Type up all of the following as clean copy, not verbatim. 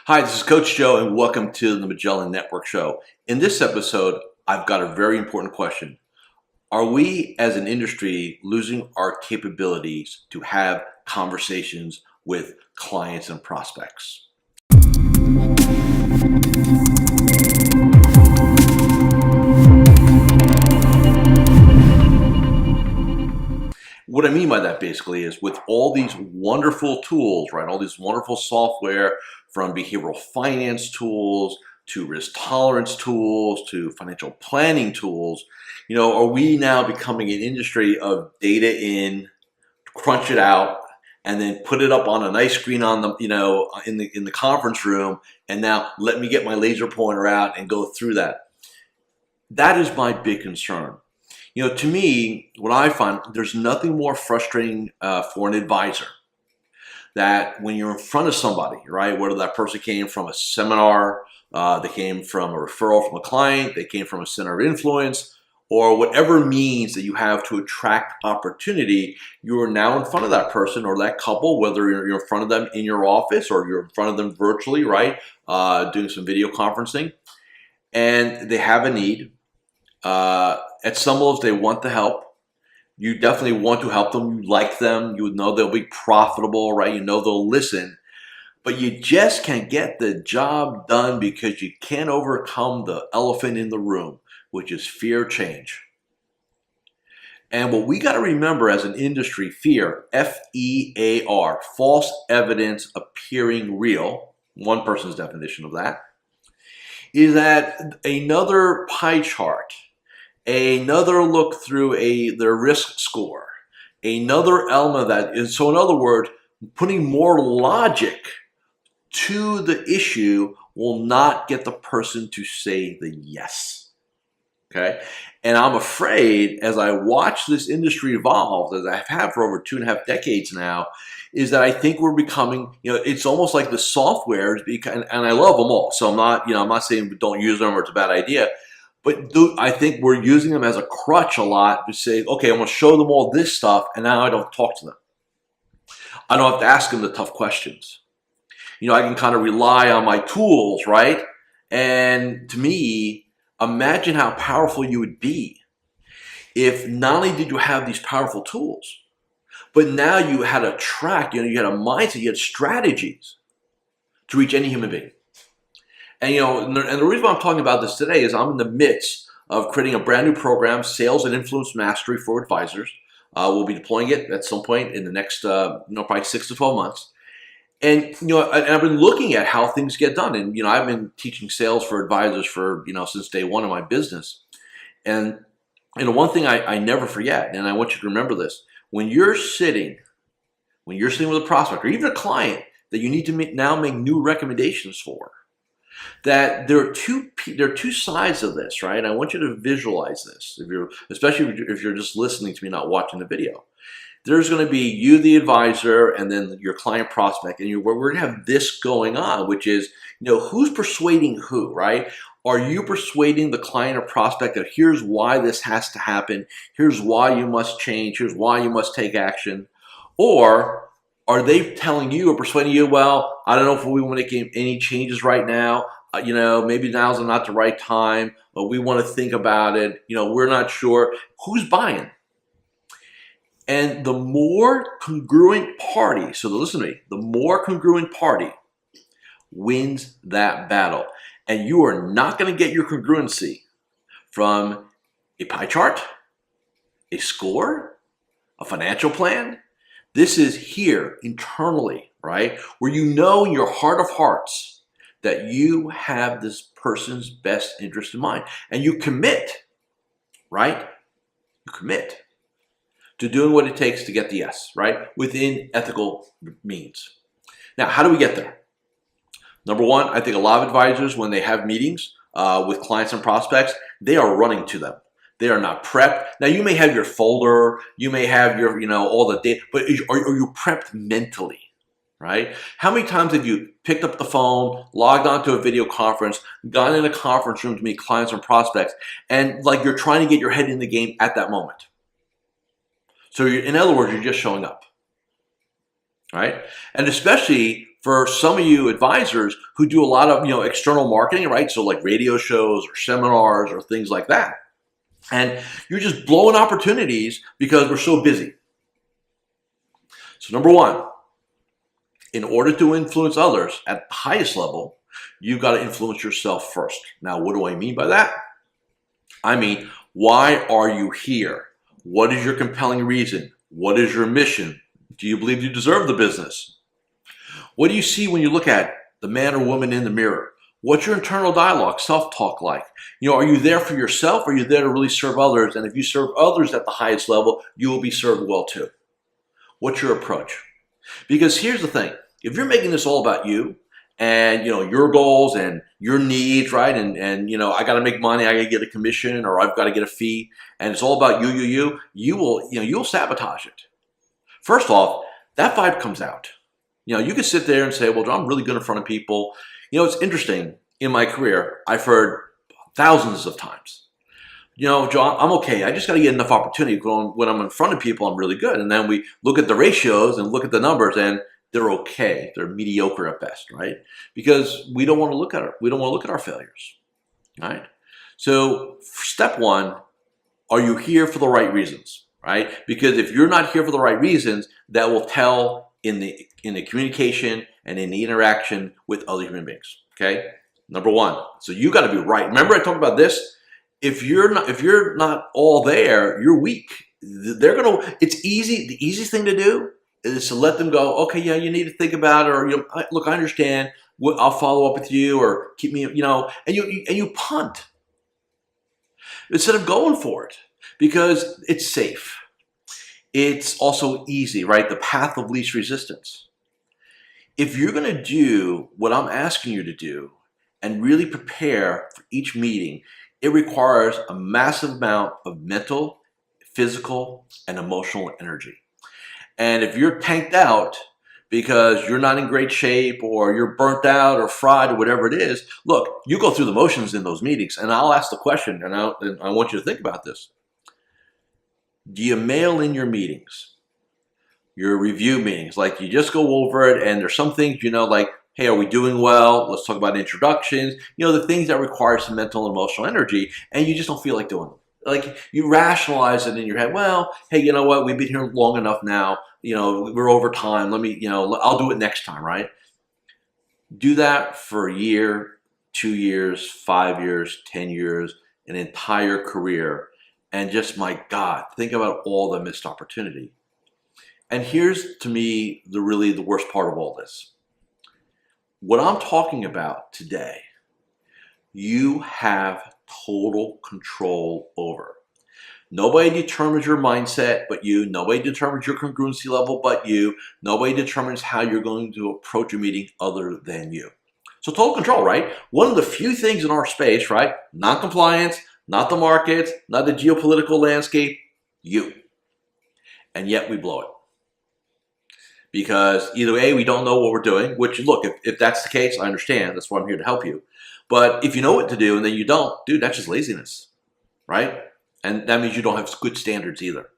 Hi, this is Coach Joe, and welcome to the Magellan Network Show. In this episode, I've got a very important question. Are we as an industry losing our capabilities to have conversations with clients and prospects? What I mean by that basically is with all these wonderful tools, right? All these wonderful software, from behavioral finance tools to risk tolerance tools to financial planning tools, are we now becoming an industry of data in, crunch it out, and then put it up on a nice screen on the, in the conference room, and now let me get my laser pointer out and go through that? That is my big concern. To me, what I find, there's nothing more frustrating for an advisor that when you're in front of somebody, right, whether that person came from a seminar, they came from a referral from a client, they came from a center of influence, or whatever means that you have to attract opportunity, you are now in front of that person or that couple, whether you're in front of them in your office or you're in front of them virtually, right, doing some video conferencing, and they have a need. At some levels, they want the help. You definitely want to help them. You like them. You know they'll be profitable, right? You know they'll listen. But you just can't get the job done because you can't overcome the elephant in the room, which is fear change. And what we got to remember as an industry, fear, F-E-A-R, false evidence appearing real, one person's definition of that, is that another pie chart, another look through their risk score, another element of that is, so in other words, putting more logic to the issue will not get the person to say the yes. Okay? And I'm afraid, as I watch this industry evolve, as I have for over 2.5 decades now, is that I think we're becoming, it's almost like the software, and I love them all. So I'm not saying don't use them or it's a bad idea. But I think we're using them as a crutch a lot to say, okay, I'm going to show them all this stuff, and now I don't talk to them. I don't have to ask them the tough questions. I can kind of rely on my tools, right? And to me, imagine how powerful you would be if not only did you have these powerful tools, but now you had a track, you had a mindset, you had strategies to reach any human being. And the reason why I'm talking about this today is I'm in the midst of creating a brand new program, Sales and Influence Mastery for Advisors. We'll be deploying it at some point in the next, probably 6 to 12 months. And I've been looking at how things get done. And I've been teaching sales for advisors for since day one of my business. And one thing I never forget, and I want you to remember this: when you're sitting with a prospect or even a client that you need to now make new recommendations for, that there are two sides of this, right? I want you to visualize this, especially if you're just listening to me, not watching the video. There's going to be you, the advisor, and then your client prospect, and we're going to have this going on, which is, who's persuading who, right? Are you persuading the client or prospect that here's why this has to happen, here's why you must change, here's why you must take action? Or are they telling you or persuading you, well, I don't know if we want to make any changes right now. Maybe now's not the right time, but we want to think about it. We're not sure. Who's buying? And the more congruent party, so listen to me, the more congruent party wins that battle. And you are not going to get your congruency from a pie chart, a score, a financial plan. This is here internally, right? Where in your heart of hearts that you have this person's best interest in mind. And you commit, right? You commit to doing what it takes to get the yes, right? Within ethical means. Now, how do we get there? Number one, I think a lot of advisors, when they have meetings with clients and prospects, they are running to them. They are not prepped. Now, you may have your folder, you may have your, all the data, but are you prepped mentally, right? How many times have you picked up the phone, logged onto a video conference, gone in a conference room to meet clients and prospects, and like you're trying to get your head in the game at that moment? So in other words, you're just showing up, right? And especially For some of you advisors who do a lot of, external marketing, right? So like radio shows or seminars or things like that. And you're just blowing opportunities because we're so busy. So number one, in order to influence others at the highest level, you've got to influence yourself first. Now, what do I mean by that? I mean, why are you here? What is your compelling reason? What is your mission? Do you believe you deserve the business? What do you see when you look at the man or woman in the mirror? What's your internal dialogue, self-talk like? Are you there for yourself, or are you there to really serve others? And if you serve others at the highest level, you will be served well too. What's your approach? Because here's the thing. If you're making this all about you and, your goals and your needs, right? And I got to make money, I got to get a commission, or I've got to get a fee, and it's all about you'll sabotage it. First off, that vibe comes out. You can sit there and say, well, John, I'm really good in front of people. It's interesting. In my career, I've heard thousands of times, John, I'm okay. I just got to get enough opportunity. When I'm in front of people, I'm really good. And then we look at the ratios and look at the numbers, and they're okay. They're mediocre at best, right? Because we don't want to look at our failures, right? So step one, are you here for the right reasons, right? Because if you're not here for the right reasons, that will tell in the communication and in the interaction with other human beings. Okay, number one. So you got to be right. Remember, I talked about this. If you're not all there, you're weak. It's easy. The easiest thing to do is to let them go. Okay, yeah, you need to think about it, or look, I understand. I'll follow up with you, or keep me, and you punt instead of going for it because it's safe. It's also easy, right? The path of least resistance. If you're going to do what I'm asking you to do and really prepare for each meeting, it requires a massive amount of mental, physical, and emotional energy. And if you're tanked out because you're not in great shape, or you're burnt out or fried, or whatever it is, look, you go through the motions in those meetings, and I'll ask the question, and I want you to think about this. Do you mail in your meetings, your review meetings? Like, you just go over it, and there's some things, like, hey, are we doing well? Let's talk about introductions. The things that require some mental and emotional energy, and you just don't feel like doing them. Like, you rationalize it in your head. Well, hey, you know what? We've been here long enough now. We're over time. I'll do it next time, right? Do that for a year, 2 years, 5 years, 10 years, an entire career. And just, my God, think about all the missed opportunity. And here's, to me, the worst part of all this. What I'm talking about today, you have total control over. Nobody determines your mindset but you. Nobody determines your congruency level but you. Nobody determines how you're going to approach a meeting other than you. So total control, right? One of the few things in our space, right? Not compliance, not the markets, not the geopolitical landscape, you. And yet we blow it. Because either A, we don't know what we're doing, which, look, if that's the case, I understand. That's why I'm here to help you. But if you know what to do and then you don't, dude, that's just laziness, right? And that means you don't have good standards either.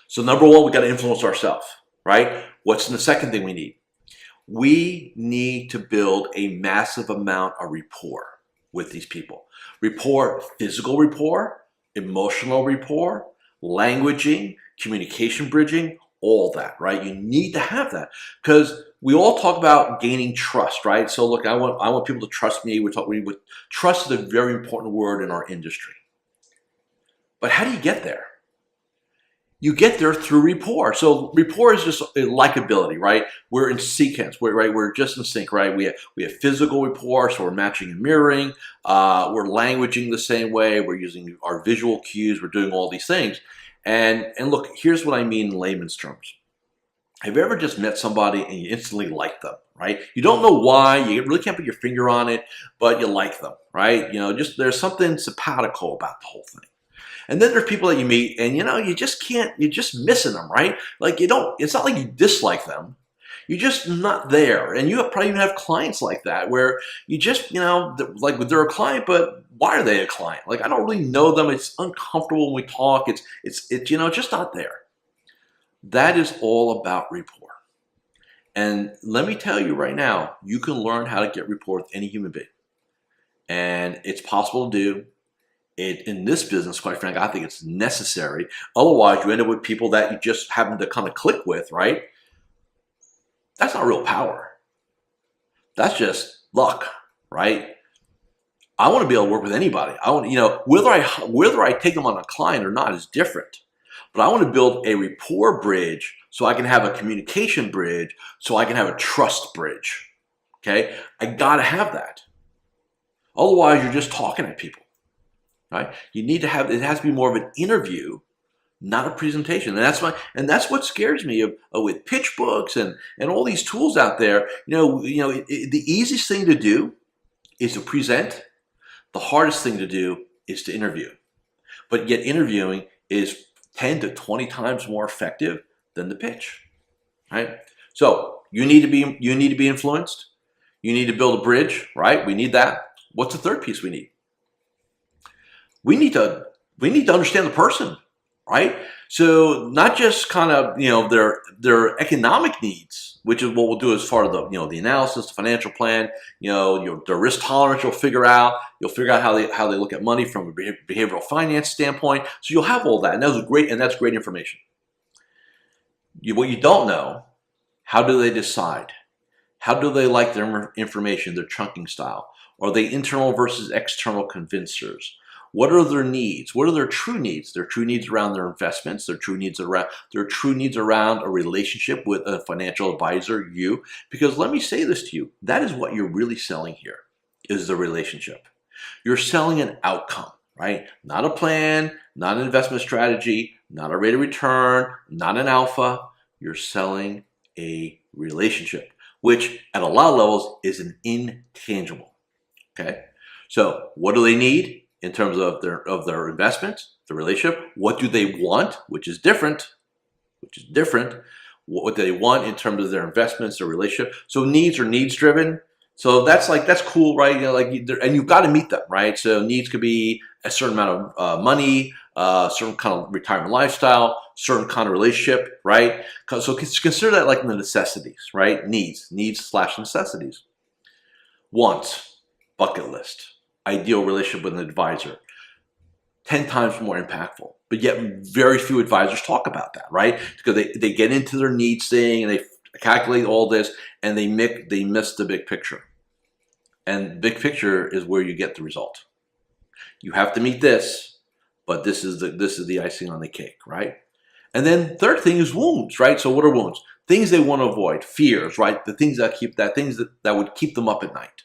So number one, we got to influence ourselves, right? What's the second thing we need? We need to build a massive amount of rapport with these people. Rapport, physical rapport, emotional rapport, languaging, communication bridging, all that, right? You need to have that because we all talk about gaining trust, right? So look, I want people to trust me. Trust is a very important word in our industry. But how do you get there? You get there through rapport. So rapport is just a likability, right? We're in sequence, right? We're just in sync, right? We have physical rapport, so we're matching and mirroring. We're languaging the same way. We're using our visual cues. We're doing all these things. And look, here's what I mean in layman's terms. Have you ever just met somebody and you instantly like them, right? You don't know why, you really can't put your finger on it, but you like them, right? Just there's something simpatico about the whole thing. And then there's people that you meet and you you're just missing them, right? Like it's not like you dislike them. You're just not there. And you probably even have clients like that where you just, like they're a client, but why are they a client? Like, I don't really know them. It's uncomfortable when we talk. It's just not there. That is all about rapport. And let me tell you right now, you can learn how to get rapport with any human being. And it's possible to do. In this business, quite frankly, I think it's necessary. Otherwise, you end up with people that you just happen to kind of click with, right? That's not real power. That's just luck, right? I want to be able to work with anybody. I want, whether I take them on a client or not is different. But I want to build a rapport bridge so I can have a communication bridge, so I can have a trust bridge. Okay? I got to have that. Otherwise, you're just talking at people. Right? You need to have, it has to be more of an interview, not a presentation. And that's what scares me with pitch books and all these tools out there. The easiest thing to do is to present. The hardest thing to do is to interview. But yet interviewing is 10 to 20 times more effective than the pitch. Right? So you need to be influenced. You need to build a bridge, right? We need that. What's the third piece we need? We need to understand the person, right? So not just kind of their economic needs, which is what we'll do as far as the analysis, the financial plan, the risk tolerance you'll figure out. You'll figure out how they look at money from a behavioral finance standpoint. So you'll have all that, and that's great information. What you don't know, how do they decide? How do they like their information, their chunking style? Are they internal versus external convincers? What are their needs? What are their true needs? Their true needs around their investments, their true needs around a relationship with a financial advisor, you. Because let me say this to you, that is what you're really selling here, is the relationship. You're selling an outcome, right? Not a plan, not an investment strategy, not a rate of return, not an alpha. You're selling a relationship, which at a lot of levels is an intangible, okay? So what do they need? In terms of their investment, the relationship, what do they want, which is different. What do they want in terms of their investments, their relationship? So needs are needs driven. So that's cool, right? And you've got to meet them, right? So needs could be a certain amount of money, certain kind of retirement lifestyle, certain kind of relationship, right? So consider that like the necessities, right? Needs/necessities. Wants, bucket list. Ideal relationship with an advisor, 10 times more impactful. But yet very few advisors talk about that, right? Because they get into their needs thing and they calculate all this and they miss the big picture. And big picture is where you get the result. You have to meet this, but this is the icing on the cake, right? And then third thing is wounds, right? So what are wounds? Things they want to avoid, fears, right? The things that would keep them up at night.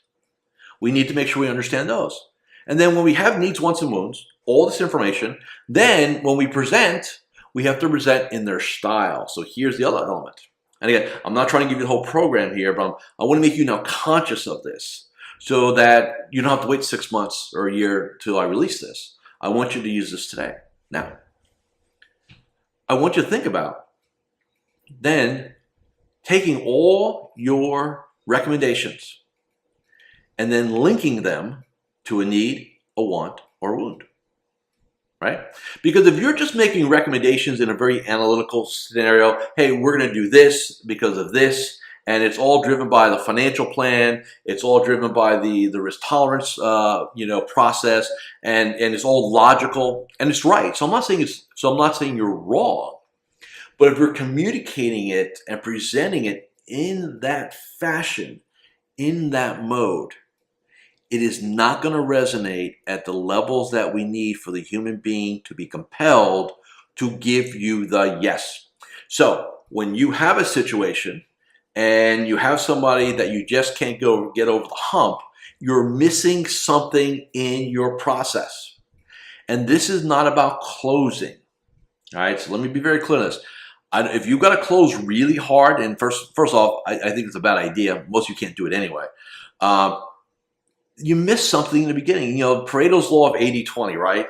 We need to make sure we understand those. And then when we have needs, wants, and wounds, all this information, then when we present, we have to present in their style. So here's the other element. And again, I'm not trying to give you the whole program here, but I want to make you now conscious of this so that you don't have to wait 6 months or a year till I release this. I want you to use this today. Now, I want you to think about then taking all your recommendations and then linking them to a need, a want, or a wound, right? Because if you're just making recommendations in a very analytical scenario, hey, we're going to do this because of this, and it's all driven by the financial plan, it's all driven by the risk tolerance, process, and it's all logical, and it's right. So I'm not saying you're wrong, but if you're communicating it and presenting it in that fashion, in that mode, it is not going to resonate at the levels that we need for the human being to be compelled to give you the yes. So when you have a situation and you have somebody that you just can't get over the hump, you're missing something in your process. And this is not about closing. All right, so let me be very clear on this. If you've got to close really hard, and first off, I think it's a bad idea. Most of you can't do it anyway. You miss something in the beginning. Pareto's law of 80-20, right?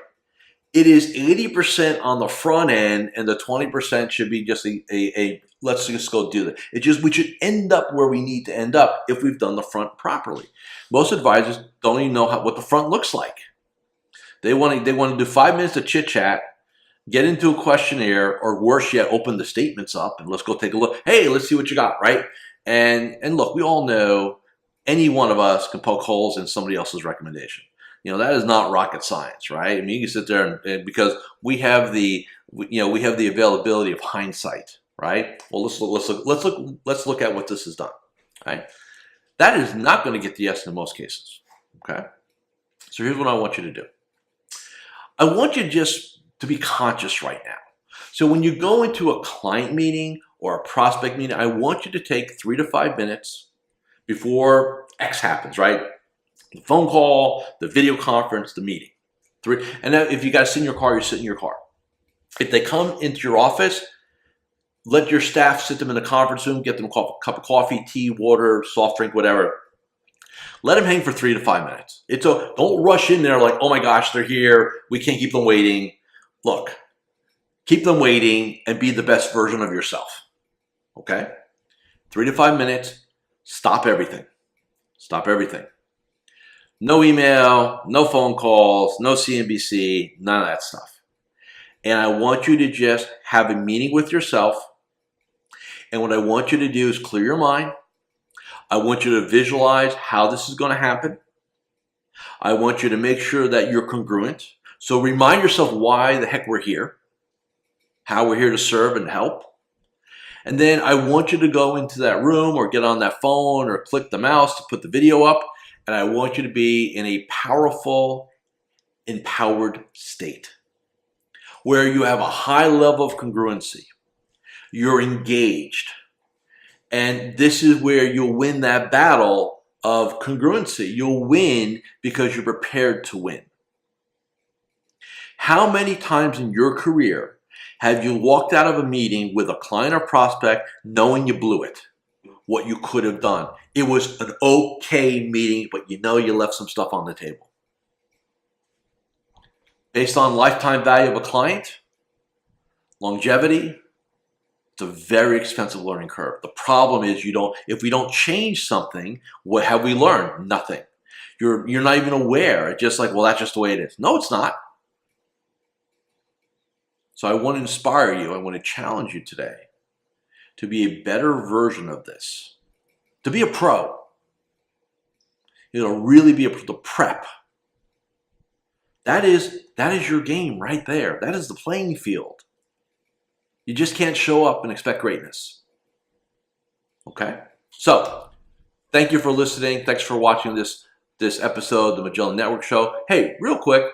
It is 80% on the front end, and the 20% should be just a let's just go do that. We should end up where we need to end up if we've done the front properly. Most advisors don't even know what the front looks like. They want to do 5 minutes of chit chat, get into a questionnaire, or worse yet, open the statements up and let's go take a look. Hey, let's see what you got, right? And look, we all know any one of us can poke holes in somebody else's recommendation. That is not rocket science, right? I mean, you can sit there and because we have the availability of hindsight, right? Well, let's look at what this has done, right? That is not going to get the yes in most cases, okay? So here's what I want you to do. I want you just to be conscious right now. So when you go into a client meeting or a prospect meeting, I want you to take 3 to 5 minutes before X happens, right? The phone call, the video conference, the meeting. And then if you got to sit in your car, you sit in your car. If they come into your office, let your staff sit them in the conference room, get them a cup of coffee, tea, water, soft drink, whatever. Let them hang for 3 to 5 minutes. Don't rush in there like, oh my gosh, they're here. We can't keep them waiting. Look, keep them waiting and be the best version of yourself. Okay? 3 to 5 minutes. Stop everything. Stop everything. No email, no phone calls, no CNBC, none of that stuff. And I want you to just have a meeting with yourself. And what I want you to do is clear your mind. I want you to visualize how this is going to happen. I want you to make sure that you're congruent. So remind yourself why the heck we're here, how we're here to serve and help. And then I want you to go into that room or get on that phone or click the mouse to put the video up. And I want you to be in a powerful, empowered state where you have a high level of congruency. You're engaged. And this is where you'll win that battle of congruency. You'll win because you're prepared to win. How many times in your career have you walked out of a meeting with a client or prospect knowing you blew it? What you could have done. It was an okay meeting, but you left some stuff on the table. Based on lifetime value of a client, longevity, it's a very expensive learning curve. The problem is if we don't change something, what have we learned? Nothing. You're not even aware. It's just like, well, that's just the way it is. No, it's not. So I want to inspire you. I want to challenge you today to be a better version of this, to be a pro, really be the prep. That is your game right there. That is the playing field. You just can't show up and expect greatness. Okay? So, thank you for listening. Thanks for watching this episode of the Magellan Network Show. Hey, real quick,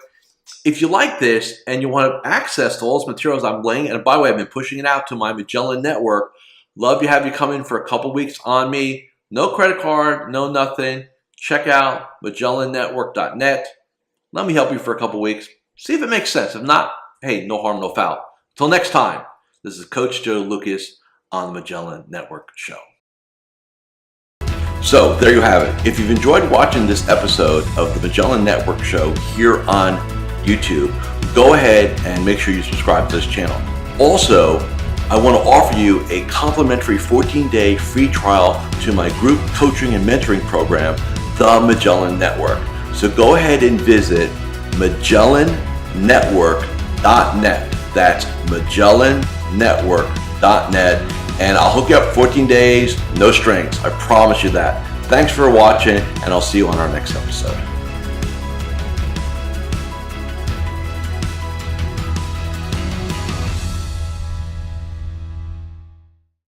if you like this and you want access to all those materials I'm laying, and by the way, I've been pushing it out to my Magellan Network. Love to have you come in for a couple weeks on me. No credit card, no nothing. Check out MagellanNetwork.net. Let me help you for a couple weeks. See if it makes sense. If not, hey, no harm, no foul. Till next time, this is Coach Joe Lucas on the Magellan Network Show. So there you have it. If you've enjoyed watching this episode of the Magellan Network Show here on YouTube, go ahead and make sure you subscribe to this channel. Also, I want to offer you a complimentary 14-day free trial to my group coaching and mentoring program, the Magellan Network. So go ahead and visit MagellanNetwork.net. That's MagellanNetwork.net. And I'll hook you up 14 days, no strings. I promise you that. Thanks for watching, and I'll see you on our next episode.